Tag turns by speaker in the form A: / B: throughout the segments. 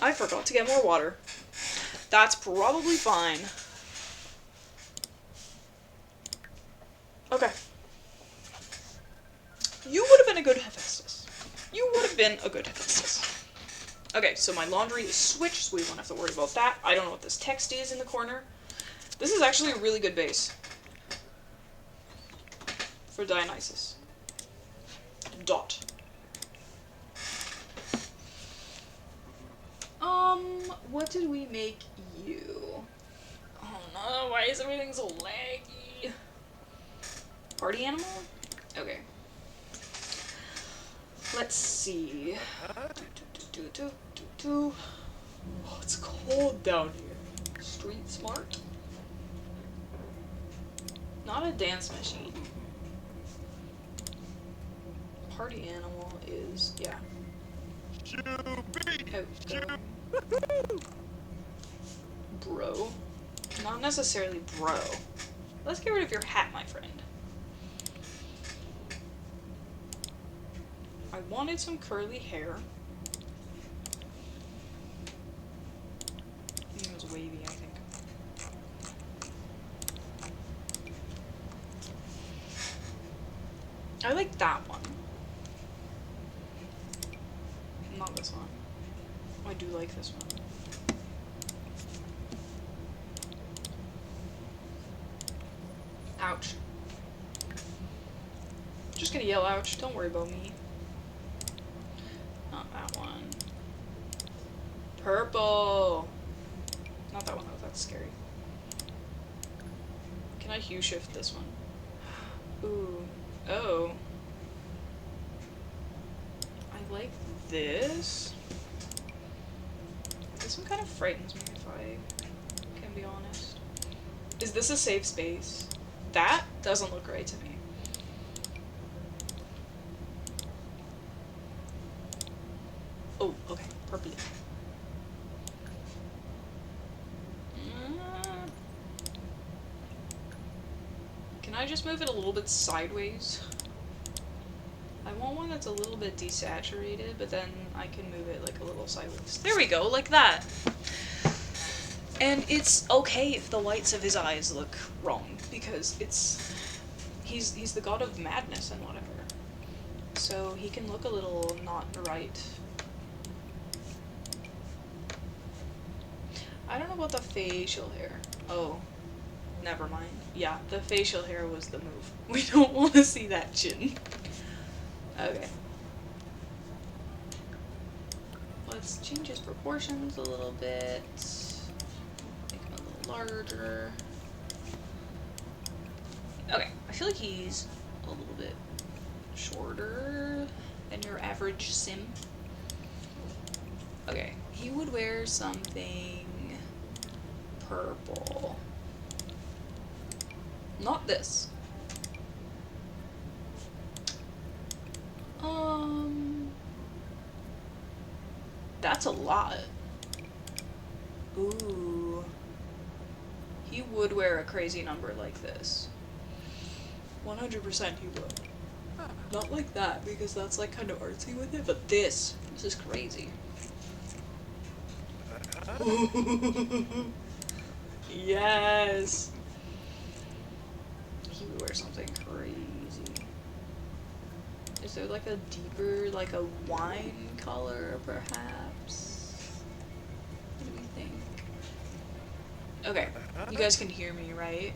A: I forgot to get more water. That's probably fine. Okay. You would have been a good Hephaestus. You would have been a good Hephaestus. Okay, so my laundry is switched, so we won't have to worry about that. I don't know what this text is in the corner. This is actually a really good base for Dionysus. Dot. What did we make you? Oh no, why is everything so laggy? Party animal? Okay. Let's see. Oh, it's cold down here. Street smart? Not a dance machine. Party animal is, yeah. Outgoing. Bro. Not necessarily bro. Let's get rid of your hat, my friend. I wanted some curly hair. It was wavy, I think. I like that one. Not this one. I do like this one. Ouch. Just gonna yell ouch, don't worry about me. Not that one. Purple! Not that one though, that's scary. Can I hue shift this one? Ooh. Oh. I like this. This one kind of frightens me if I can be honest. Is this a safe space? That doesn't look right to me. Oh, okay, purple. Can I just move it a little bit sideways? I want one that's a little bit desaturated, but then I can move it like a little sideways. There we go, like that. And it's okay if the whites of his eyes look wrong, because he's the god of madness and whatever. So he can look a little not right. I don't know about the facial hair. Oh, never mind. Yeah, the facial hair was the move. We don't want to see that chin. Okay. Let's change his proportions a little bit. Make him a little larger. Okay, I feel like he's a little bit shorter than your average sim. Okay, he would wear something purple. Not this. That's a lot. Ooh. He would wear a crazy number like this. 100% he would. Not like that, because that's like kind of artsy with it, but this is crazy. Yes! He would wear something crazy. Is there like a deeper, like a wine color, perhaps? What do we think? Okay, you guys can hear me, right?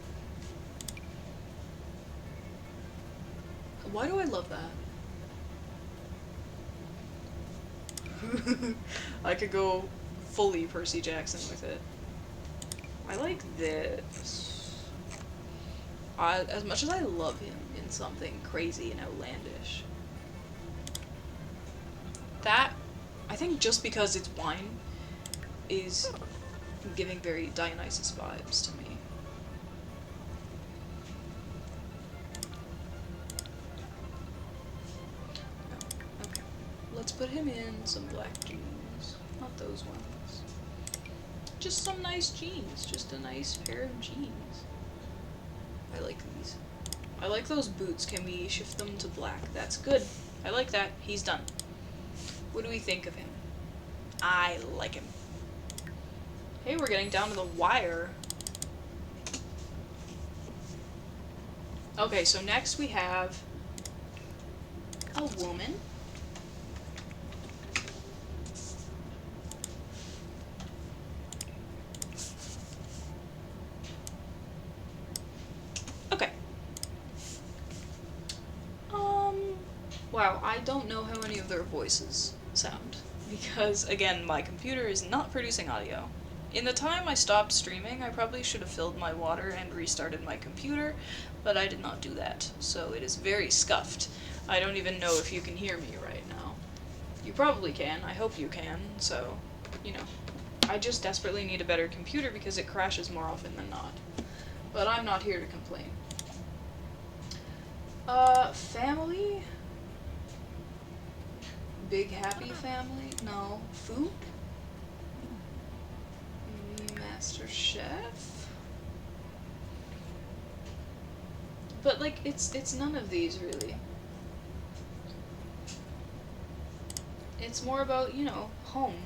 A: Why do I love that? I could go fully Percy Jackson with it. I like this. As much as I love him in something crazy and outlandish. That, I think just because it's wine, is giving very Dionysus vibes to me. Oh, okay. Let's put him in some black jeans. Not those ones. Just some nice jeans. Just a nice pair of jeans. I like these. I like those boots. Can we shift them to black? That's good. I like that. He's done. What do we think of him? I like him. Hey, we're getting down to the wire. Okay, so next we have a woman. Okay. Wow, I don't know how any of their voices sound. Because, again, my computer is not producing audio. In the time I stopped streaming, I probably should have filled my water and restarted my computer, but I did not do that, so it is very scuffed. I don't even know if you can hear me right now. You probably can, I hope you can, so, you know. I just desperately need a better computer because it crashes more often than not. But I'm not here to complain. Family? Big happy family? No. Food? Master Chef? But, like, it's none of these, really. It's more about, you know, home.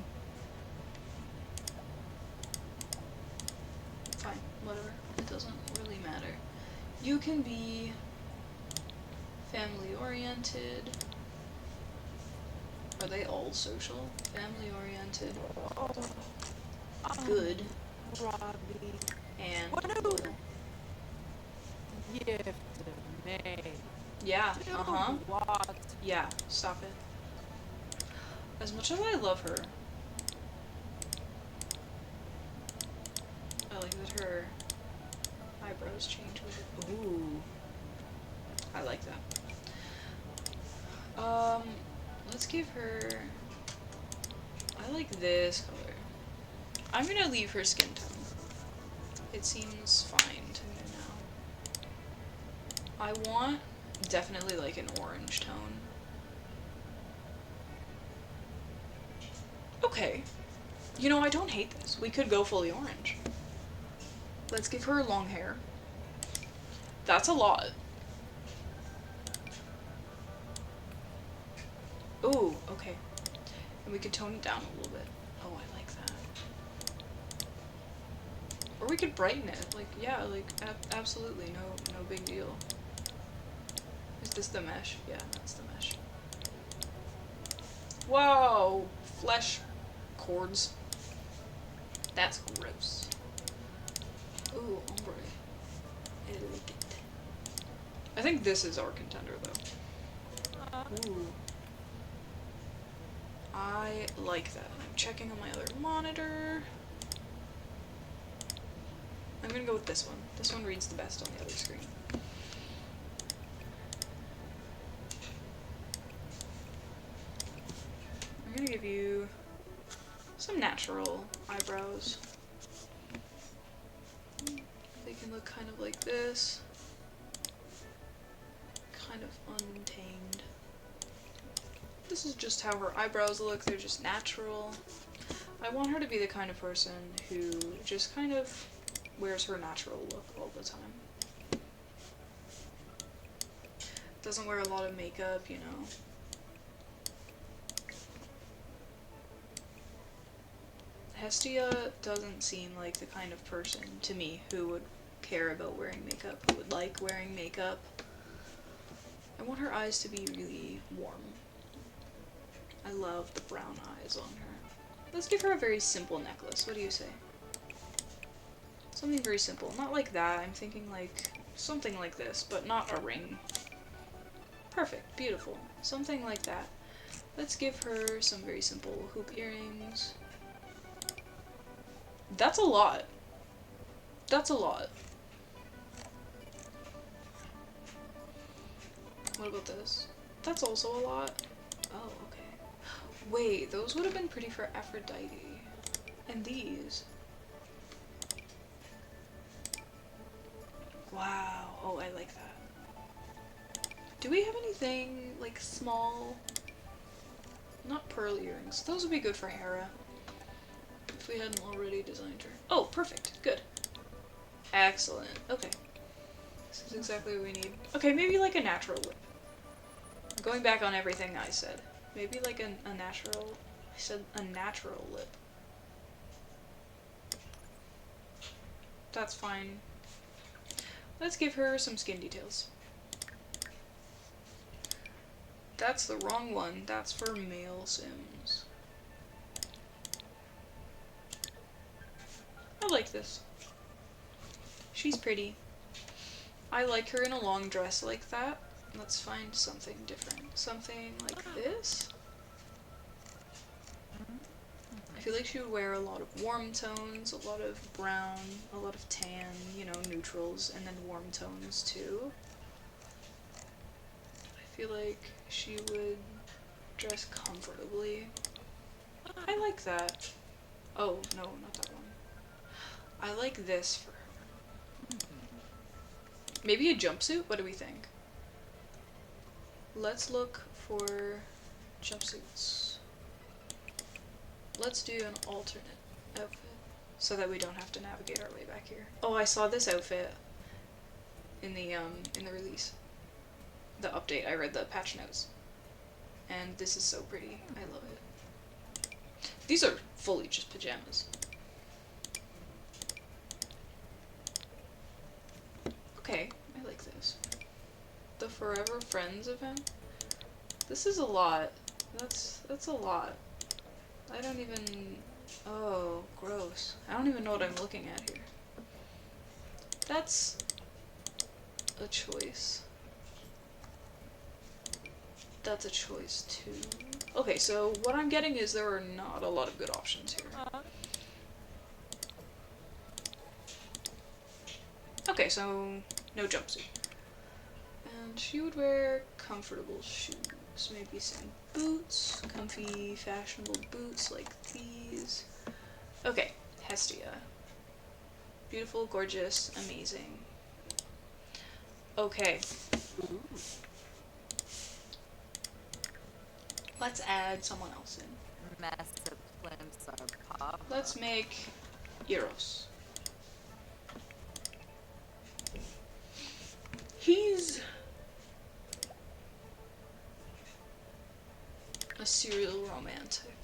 A: Fine, whatever. It doesn't really matter. You can be family-oriented. Are they all social? Family-oriented. Good. And loyal. Yeah, uh-huh. Yeah, stop it. As much as I love her, I like that her eyebrows change with it. Ooh. I like that. Let's give her... I like this color. I'm gonna leave her skin tone. It seems fine to me now. I want definitely like an orange tone. Okay. You know, I don't hate this. We could go fully orange. Let's give her long hair. That's a lot. Ooh, okay. And we could tone it down a little bit. Oh, I like that. Or we could brighten it. Like, yeah, like, absolutely, no big deal. Is this the mesh? Yeah, that's the mesh. Whoa! Flesh cords. That's gross. Ooh, ombre. I like it. I think this is our contender, though. Ooh. I like that. I'm checking on my other monitor. I'm gonna go with this one. This one reads the best on the other screen. I'm gonna give you some natural eyebrows. They can look kind of like this. Kind of untamed. This is just how her eyebrows look, they're just natural. I want her to be the kind of person who just kind of wears her natural look all the time. Doesn't wear a lot of makeup, you know. Hestia doesn't seem like the kind of person, to me, who would care about wearing makeup, who would like wearing makeup. I want her eyes to be really warm. I love the brown eyes on her. Let's give her a very simple necklace. What do you say? Something very simple. Not like that. I'm thinking like something like this, but not a ring. Perfect. Beautiful. Something like that. Let's give her some very simple hoop earrings. That's a lot. That's a lot. What about this? That's also a lot. Oh, okay. Wait, those would have been pretty for Aphrodite. And these. Wow. Oh, I like that. Do we have anything, like, small? Not pearl earrings. Those would be good for Hera. If we hadn't already designed her. Oh, perfect. Good. Excellent. Okay. This is exactly what we need. Okay, maybe like a natural lip. Going back on everything I said. Maybe like a natural... said a natural lip. That's fine. Let's give her some skin details. That's the wrong one. That's for male Sims. I like this. She's pretty. I like her in a long dress like that. Let's find something different. Something like this. I feel like she would wear a lot of warm tones, a lot of brown, a lot of tan, you know, neutrals, and then warm tones too. I feel like she would dress comfortably. I like that. Oh, no, not that one. I like this for her. Maybe a jumpsuit? What do we think? Let's look for jumpsuits. Let's do an alternate outfit so that we don't have to navigate our way back here. Oh, I saw this outfit in the release. The update. I read the patch notes. And this is so pretty. I love it. These are fully just pajamas. Okay, I like this. The Forever Friends event. This is a lot. That's a lot. I don't even... Oh, gross. I don't even know what I'm looking at here. That's a choice. That's a choice too. Okay, so what I'm getting is there are not a lot of good options here. Okay, so no jumpsuit. And she would wear comfortable shoes. Maybe some boots, comfy, fashionable boots like these. Okay, Hestia. Beautiful, gorgeous, amazing. Okay. Let's add someone else in.
B: Massive glimpse of Papa.
A: Let's make Eros. He's a serial romantic,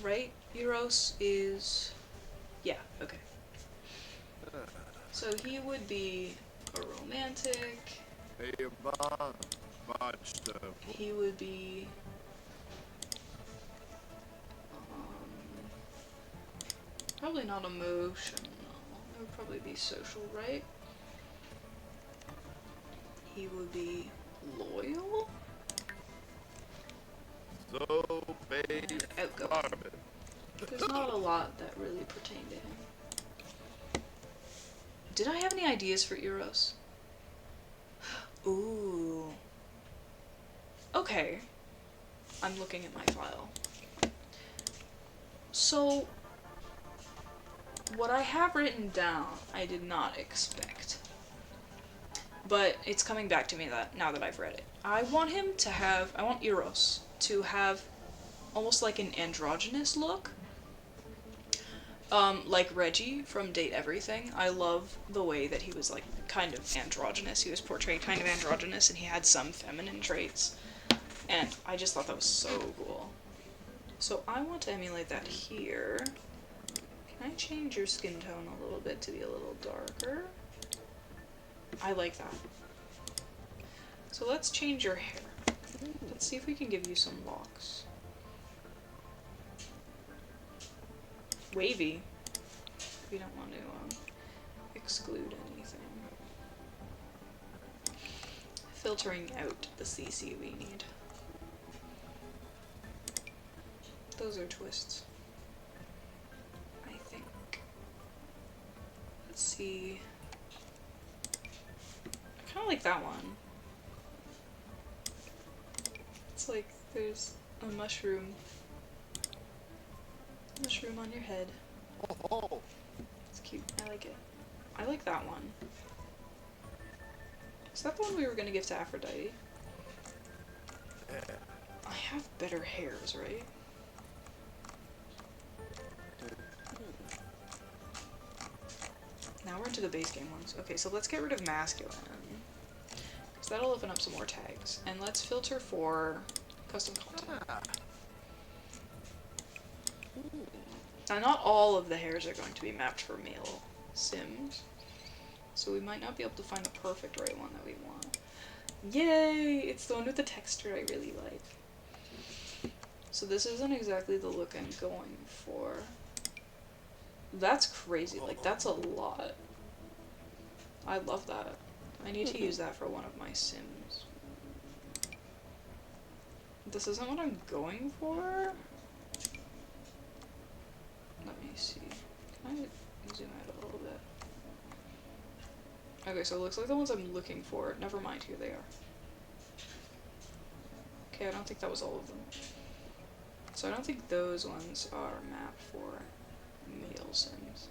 A: right? Eros is... yeah, okay. So he would be a romantic. He would be... probably not emotional. It would probably be social, right? He would be loyal?
C: So
A: And outgoing. There's not a lot that really pertain to him. Did I have any ideas for Eros? Ooh. Okay. I'm looking at my file. So, what I have written down, I did not expect. But it's coming back to me that now that I've read it. I want Eros to have almost like an androgynous look. Like Reggie from Date Everything. I love the way that he was like kind of androgynous. He was portrayed kind of androgynous and he had some feminine traits. And I just thought that was so cool. So I want to emulate that here. Can I change your skin tone a little bit to be a little darker? I like that. So let's change your hair. Let's see if we can give you some locks. Wavy. We don't want to exclude anything. Filtering out the CC we need. Those are twists. I think. Let's see. I kind of like that one. It's like there's a mushroom on your head. It's cute. I like it. I like that one. Is that the one we were gonna give to Aphrodite? I have better hairs, right? Now we're into the base game ones. Okay, so let's get rid of masculine. Because that'll open up some more tags. And let's filter for custom content. Now, not all of the hairs are going to be mapped for male Sims, so we might not be able to find the perfect right one that we want. Yay! It's the one with the texture I really like. So this isn't exactly the look I'm going for. That's crazy, like that's a lot. I love that. I need to use that for one of my Sims. This isn't what I'm going for? Let me see. Can I zoom out a little bit? Okay, so it looks like the ones I'm looking for. Never mind, here they are. Okay, I don't think that was all of them. So I don't think those ones are mapped for male Sims.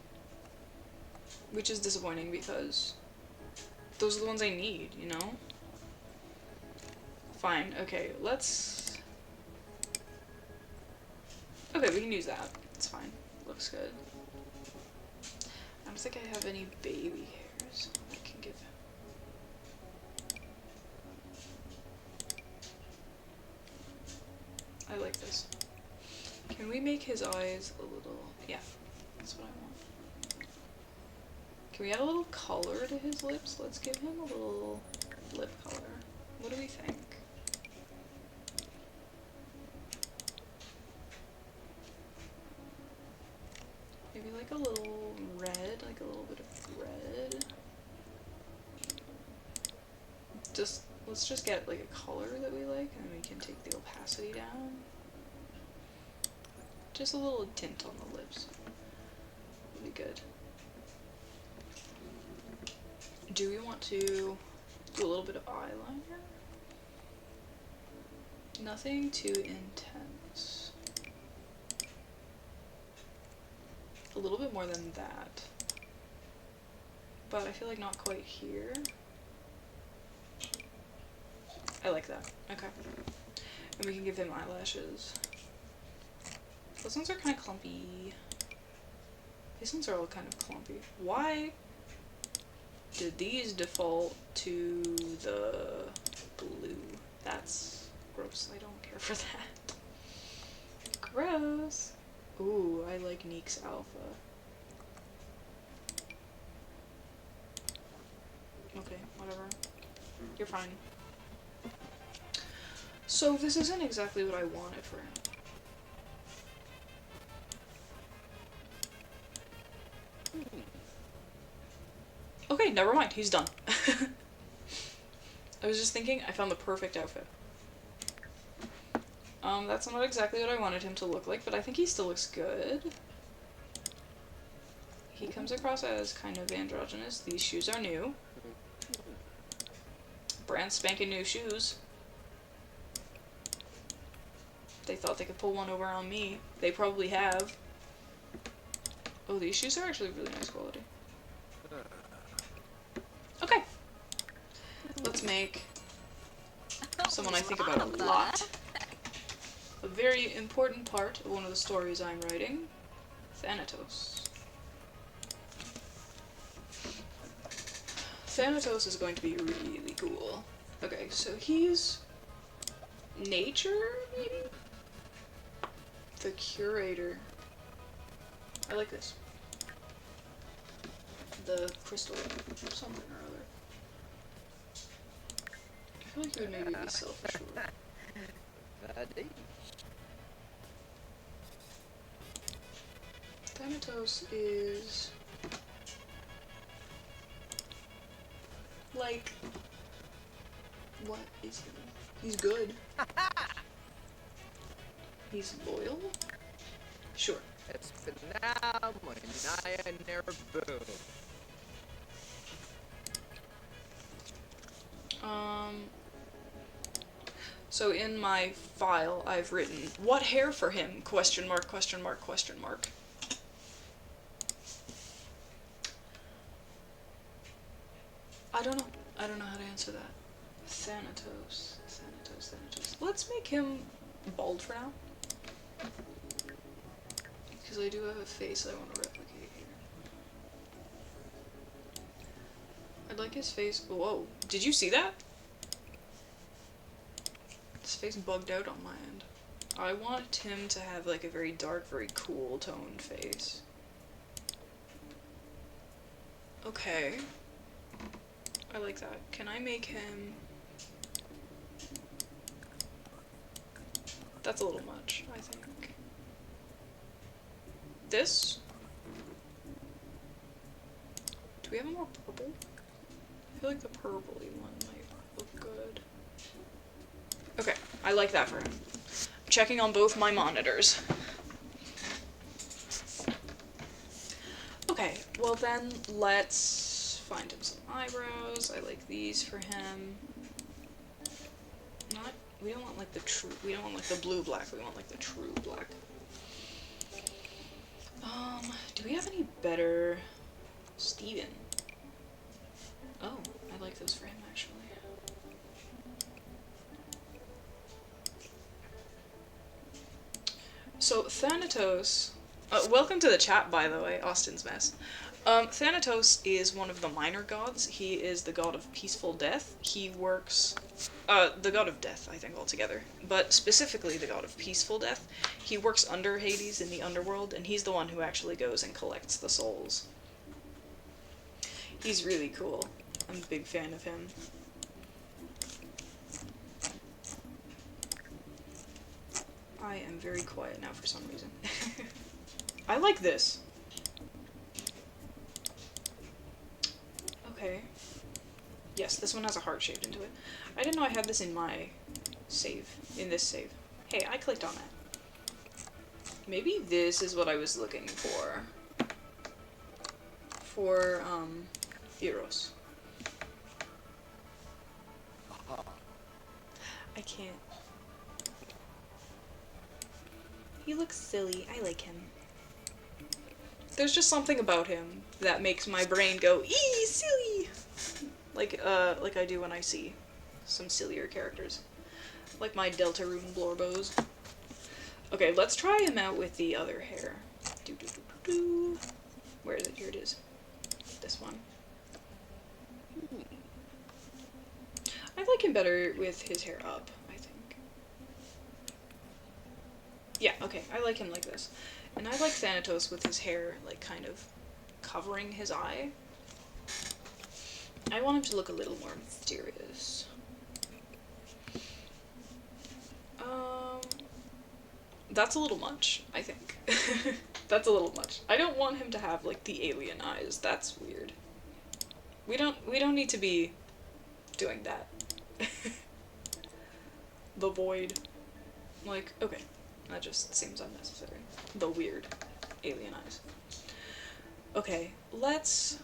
A: Which is disappointing because those are the ones I need, you know? Fine, okay, let's... Okay, we can use that. It's fine. Looks good. I don't think I have any baby hairs I can give him. I like this. Can we make his eyes a little... Yeah, that's what I want. Can we add a little color to his lips? Let's give him a little lip color. What do we think? Maybe like a little red, like a little bit of red. Let's just get like a color that we like, and then we can take the opacity down. Just a little tint on the lips. Would be good. Do we want to do a little bit of eyeliner? Nothing too intense. A little bit more than that. But I feel like not quite here. I like that. Okay. And we can give him eyelashes. Those ones are kind of clumpy. These ones are all kind of clumpy. Why did these default to the blue? That's gross. I don't care for that. Gross. Ooh, I like Neek's alpha. Okay, whatever. You're fine. So this isn't exactly what I wanted for him. Okay, never mind. He's done. I was just thinking I found the perfect outfit. That's not exactly what I wanted him to look like, but I think he still looks good. He comes across as kind of androgynous. These shoes are new. Brand spanking new shoes. They thought they could pull one over on me. They probably have. Oh, these shoes are actually really nice quality. Okay. Let's make someone I think about a lot. A very important part of one of the stories I'm writing. Thanatos. Thanatos is going to be really cool. Okay, so he's nature, maybe? The curator. I like this. The crystal something or other. I feel like he would maybe be self-assured. Thanatos is like, what is he? He's good. He's loyal? Sure. So in my file I've written, what hair for him? Question mark, question mark, question mark. I don't know. I don't know how to answer that. Thanatos. Thanatos, Thanatos. Let's make him bald for now. Because I do have a face I want to replicate here. I'd like his face. Whoa. Did you see that? His face bugged out on my end. I want him to have like a very dark, very cool toned face. Okay. I like that. Can I make him... That's a little much, I think. This? Do we have a more purple? I feel like the purpley one might look good. Okay, I like that for him. I'm checking on both my monitors. Okay, well then let's find him some eyebrows. I like these for him. We don't want like the true, we don't want like the blue black, we want like the true black. Do we have any better... Steven. Oh, I like those for him actually. So Thanatos, welcome to the chat by the way, Austin's Mess. Thanatos is one of the minor gods. He is the god of peaceful death. He works, the god of death, I think, altogether. But specifically the god of peaceful death. He works under Hades in the underworld, and he's the one who actually goes and collects the souls. He's really cool. I'm a big fan of him. I am very quiet now for some reason. I like this. Okay. Yes, this one has a heart shaped into it. I didn't know I had this in my save. In this save. Hey, I clicked on that. Maybe this is what I was looking for. For, Eros. I can't. He looks silly. I like him. There's just something about him that makes my brain go, eee, silly! Like I do when I see some sillier characters. Like my Deltarune Blorbos. Okay, let's try him out with the other hair. Where is it? Here it is. This one. I like him better with his hair up, I think. Yeah, okay, I like him like this. And I like Thanatos with his hair, like, kind of covering his eye. I want him to look a little more mysterious. That's a little much, I think. That's a little much. I don't want him to have, like, the alien eyes. That's weird. We don't need to be doing that. The void. Like, okay. That just seems unnecessary. The weird alien eyes. Okay, let's...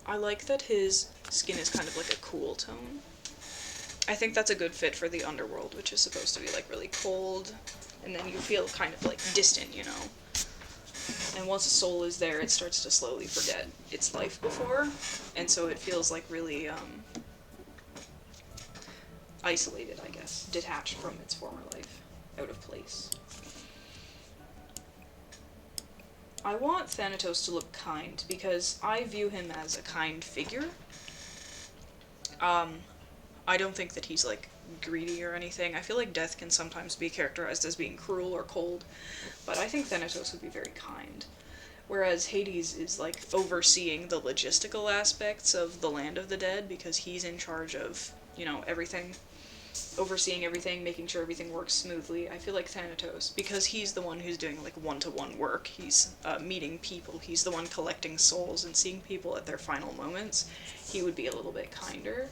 A: I like that his skin is kind of like a cool tone. I think that's a good fit for the underworld, which is supposed to be like really cold, and then you feel kind of like distant, you know? And once a soul is there, it starts to slowly forget its life before, and so it feels like really, isolated, I guess. Detached from its former life. Out of place. I want Thanatos to look kind, because I view him as a kind figure. I don't think that he's, like, greedy or anything. I feel like death can sometimes be characterized as being cruel or cold, but I think Thanatos would be very kind. Whereas Hades is, like, overseeing the logistical aspects of the land of the dead, because he's in charge of, you know, everything. Overseeing everything, making sure everything works smoothly. I feel like Thanatos, because he's the one who's doing, like, one-to-one work. He's, meeting people. He's the one collecting souls and seeing people at their final moments. He would be a little bit kinder.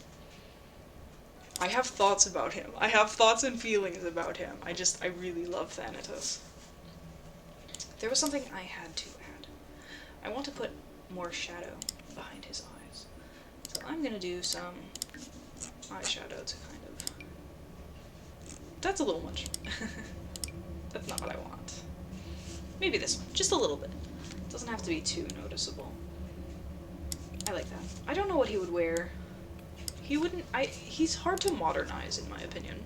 A: I have thoughts about him. I have thoughts and feelings about him. I really love Thanatos. There was something I had to add. I want to put more shadow behind his eyes. So I'm gonna do some eyeshadow to kind of... That's a little much. That's not what I want. Maybe this one. Just a little bit. Doesn't have to be too noticeable. I like that. I don't know what he would wear. He wouldn't... He's hard to modernize, in my opinion.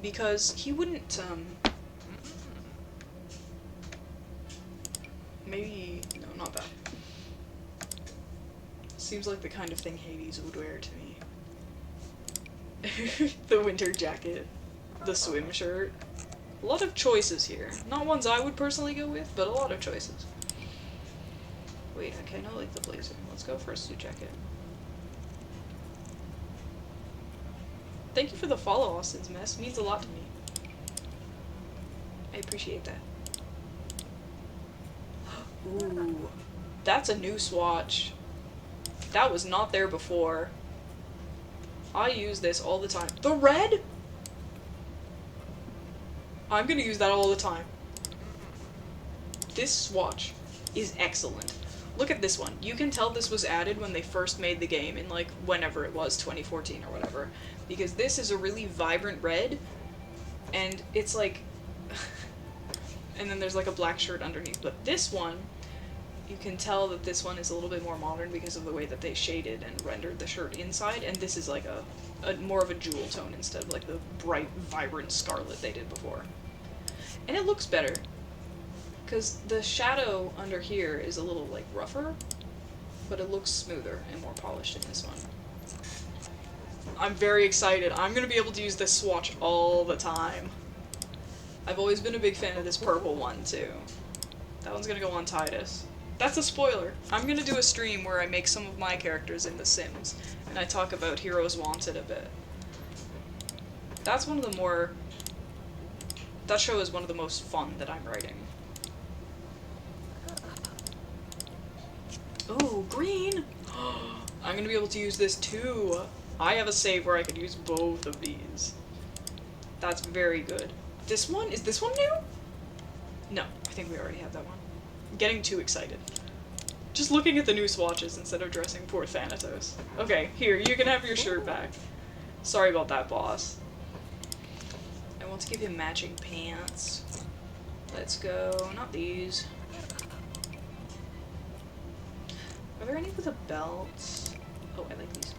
A: Because he wouldn't, maybe... No, not that. Seems like the kind of thing Hades would wear to me. The winter jacket. The swim shirt. A lot of choices here. Not ones I would personally go with, but a lot of choices. Wait, I kinda like the blazer. Let's go for a suit jacket. Thank you for the follow, Austin's Mess. It means a lot to me. I appreciate that. Ooh. That's a new swatch. That was not there before. I use this all the time. The red? I'm gonna use that all the time. This swatch is excellent. Look at this one. You can tell this was added when they first made the game in, like, whenever it was, 2014 or whatever. Because this is a really vibrant red, and it's like... and then there's like a black shirt underneath. But this one, you can tell that this one is a little bit more modern because of the way that they shaded and rendered the shirt inside, and this is like a more of a jewel tone instead of like the bright, vibrant scarlet they did before. And it looks better. Because the shadow under here is a little, like, rougher, but it looks smoother and more polished in this one. I'm very excited. I'm gonna be able to use this swatch all the time. I've always been a big fan of this purple one, too. That one's gonna go on Titus. That's a spoiler. I'm gonna do a stream where I make some of my characters in The Sims, and I talk about Heroes Wanted a bit. That's one of the more... That show is one of the most fun that I'm writing. Oh, green! I'm gonna be able to use this too. I have a save where I could use both of these. That's very good. This one? Is this one new? No, I think we already have that one. I'm getting too excited. Just looking at the new swatches instead of dressing poor Thanatos. Okay, here, you can have your shirt back. Sorry about that, boss. I want to give him matching pants. Let's go. Not these. Are there any with a belt? Oh, I like these.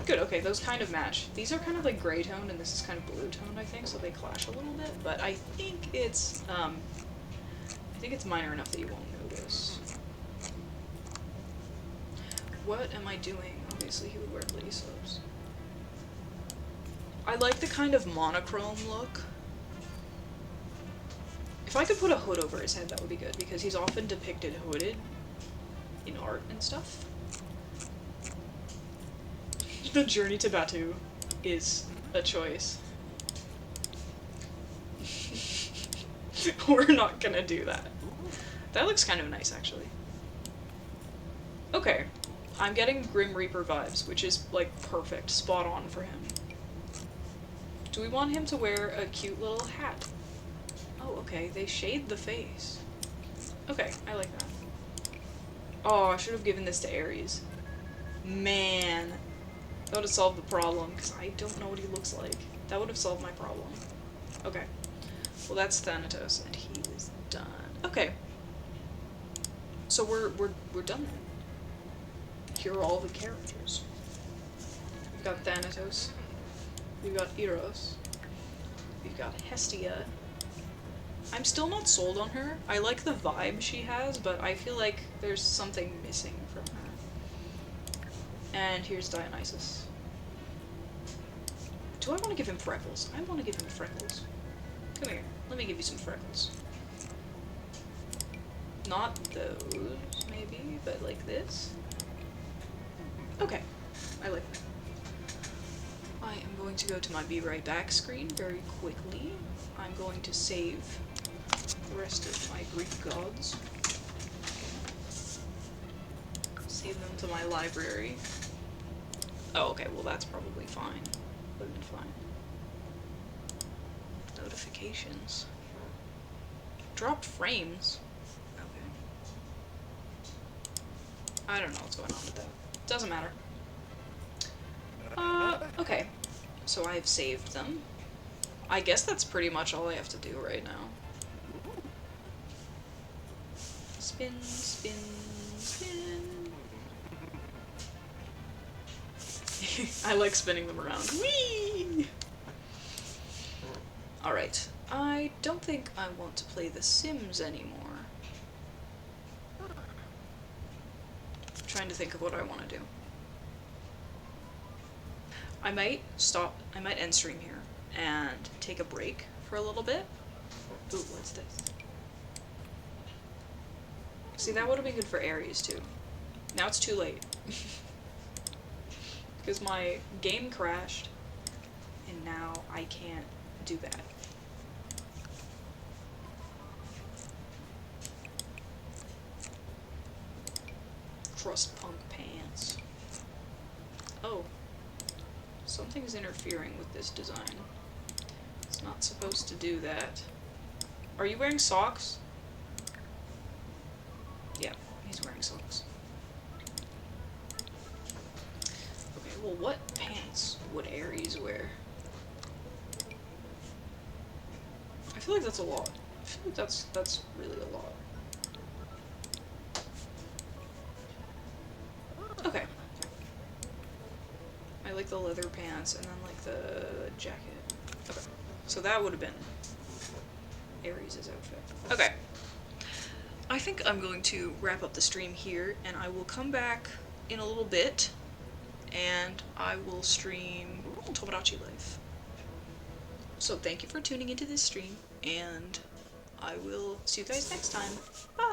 A: Good, okay, those kind of match. These are kind of like gray toned, and this is kind of blue toned, I think, so they clash a little bit, but I think it's minor enough that you won't notice. What am I doing? Obviously he would wear lace-ups. I like the kind of monochrome look. If I could put a hood over his head, that would be good, because he's often depicted hooded in art and stuff. The journey to Batu is a choice. We're not gonna do that. That looks kind of nice, actually. Okay. I'm getting Grim Reaper vibes, which is, like, perfect. Spot on for him. Do we want him to wear a cute little hat? Oh, okay. They shade the face. Okay, I like that. Oh, I should have given this to Ares. Man. That would have solved the problem, because I don't know what he looks like. That would have solved my problem. Okay. Well, that's Thanatos, and he is done. Okay. So we're done then. Here are all the characters. We've got Thanatos. We've got Eros. We've got Hestia. I'm still not sold on her. I like the vibe she has, but I feel like there's something missing from her. And here's Dionysus. Do I want to give him freckles? I want to give him freckles. Come here. Let me give you some freckles. Not those, maybe, but like this. Okay. I like that. I am going to go to my Be Right Back screen very quickly. I'm going to save the rest of my Greek gods. Save them to my library. Oh, okay, well that's probably fine. Would have been fine. Notifications. Dropped frames? Okay. I don't know what's going on with that. Doesn't matter. Okay. So I've saved them. I guess that's pretty much all I have to do right now. Spin, spin, spin. I like spinning them around. Whee! Alright. I don't think I want to play The Sims anymore. I'm trying to think of what I want to do. I might end stream here and take a break for a little bit. Ooh, what's this? See, that would have been good for Aries too. Now it's too late. Because my game crashed, and now I can't do that. Crust punk pants. Oh. Something's interfering with this design. It's not supposed to do that. Are you wearing socks? Yeah, he's wearing socks. Okay, well, what pants would Aries wear? I feel like that's a lot. I feel like that's really a lot. Okay. I like the leather pants and then like the jacket. Okay. So that would have been Aries' outfit. Okay. I think I'm going to wrap up the stream here, and I will come back in a little bit, and I will stream Tomodachi Life. So thank you for tuning into this stream, and I will see you guys next time. Bye!